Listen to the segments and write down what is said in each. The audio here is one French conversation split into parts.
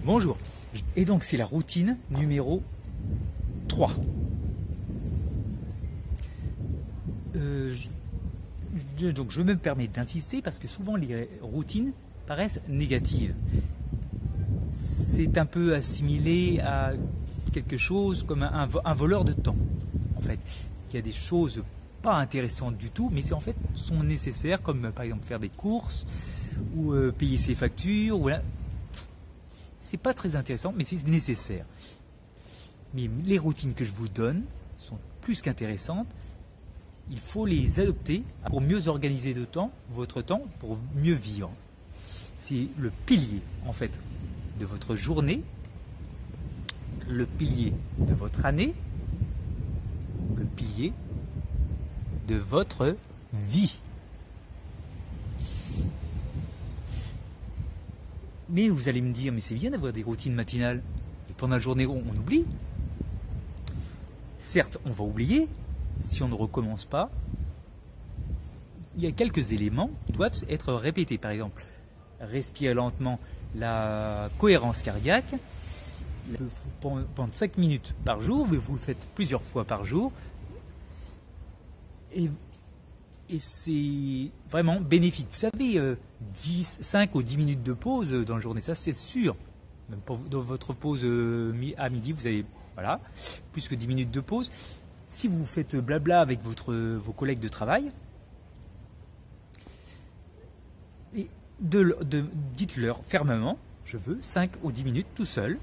Bonjour. Et donc c'est la routine numéro 3. Donc je me permets d'insister parce que souvent les routines paraissent négatives. C'est un peu assimilé à quelque chose comme un voleur de temps. En fait, il y a des choses pas intéressantes du tout, mais en fait sont nécessaires, comme par exemple faire des courses ou payer ses factures. Voilà. C'est pas très intéressant, mais c'est nécessaire. Mais les routines que je vous donne sont plus qu'intéressantes. Il faut les adopter pour mieux organiser votre temps, pour mieux vivre. C'est le pilier, en fait, de votre journée, le pilier de votre année, le pilier de votre vie. Mais vous allez me dire, mais c'est bien d'avoir des routines matinales. Et pendant la journée, on oublie. Certes, on va oublier si on ne recommence pas. Il y a quelques éléments qui doivent être répétés. Par exemple, respirer lentement, la cohérence cardiaque. Pendant 5 minutes par jour, vous le faites plusieurs fois par jour. Et c'est vraiment bénéfique. Vous savez, 5 ou 10 minutes de pause dans la journée, ça c'est sûr. Même dans votre pause à midi, vous avez plus que 10 minutes de pause. Si vous faites blabla avec vos collègues de travail, dites-leur fermement, je veux 5 ou 10 minutes tout seul.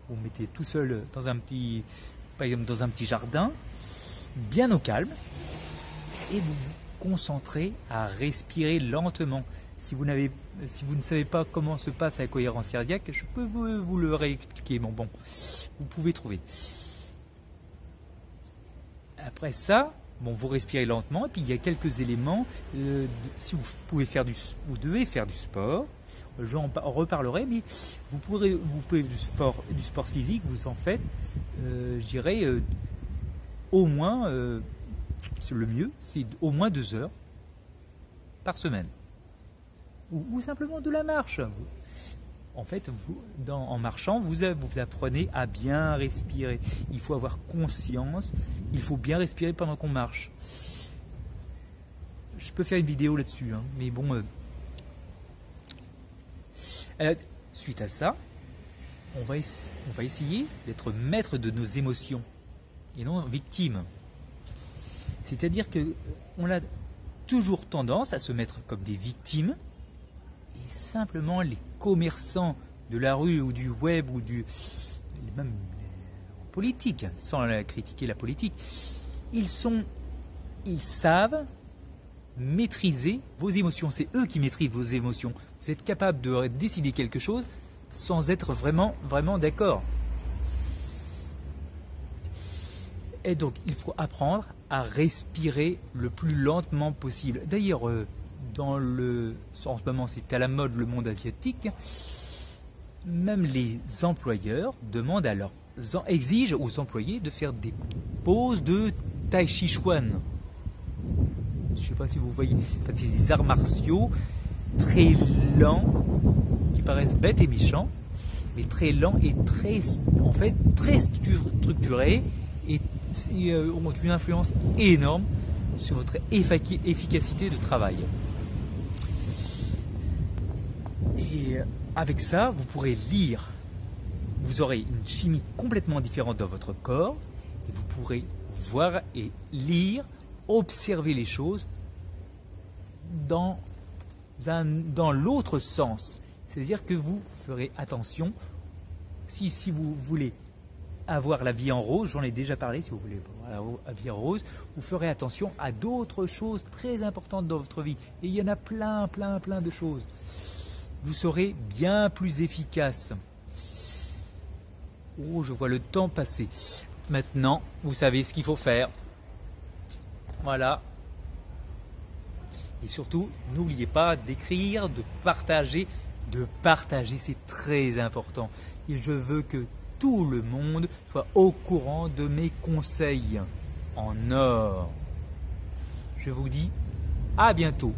Vous mettez tout seul dans un petit, par exemple dans un petit jardin, bien au calme, et vous vous concentrez à respirer lentement. Si vous ne savez pas comment se passe la cohérence cardiaque, je peux vous le réexpliquer, mais bon, vous pouvez trouver. Après ça, vous respirez lentement, et puis il y a quelques éléments. Si vous devez faire du sport, j'en reparlerai, mais vous pouvez du sport physique, vous en faites, je dirais, au moins, le mieux, c'est au moins 2 heures par semaine. Ou simplement de la marche. En fait, en marchant, vous apprenez à bien respirer. Il faut avoir conscience, il faut bien respirer pendant qu'on marche. Je peux faire une vidéo là-dessus, hein, mais bon. Suite à ça, on va essayer d'être maître de nos émotions et non victime. C'est-à-dire qu'on a toujours tendance à se mettre comme des victimes. Et simplement les commerçants de la rue ou du web ou même politique, sans critiquer la politique, ils savent maîtriser vos émotions. C'est eux qui maîtrisent vos émotions. Vous êtes capable de décider quelque chose sans être vraiment d'accord. Et donc il faut apprendre à respirer le plus lentement possible. D'ailleurs, en ce moment c'est à la mode le monde asiatique, même les employeurs exigent aux employés de faire des poses de Tai Chi Chuan. Je ne sais pas si vous voyez, c'est des arts martiaux très lents, qui paraissent bêtes et méchants, mais très lents et très structurés et ont une influence énorme sur votre efficacité de travail. Et avec ça, vous pourrez lire. Vous aurez une chimie complètement différente dans votre corps et vous pourrez voir et lire, observer les choses dans l'autre sens. C'est-à-dire que vous ferez attention, si vous voulez avoir la vie en rose, j'en ai déjà parlé, si vous voulez avoir la vie en rose, vous ferez attention à d'autres choses très importantes dans votre vie. Et il y en a plein de choses. Vous serez bien plus efficace. Oh, je vois le temps passer. Maintenant, vous savez ce qu'il faut faire. Voilà. Et surtout, n'oubliez pas d'écrire, de partager. C'est très important. Et je veux que tout le monde soit au courant de mes conseils en or. Je vous dis à bientôt.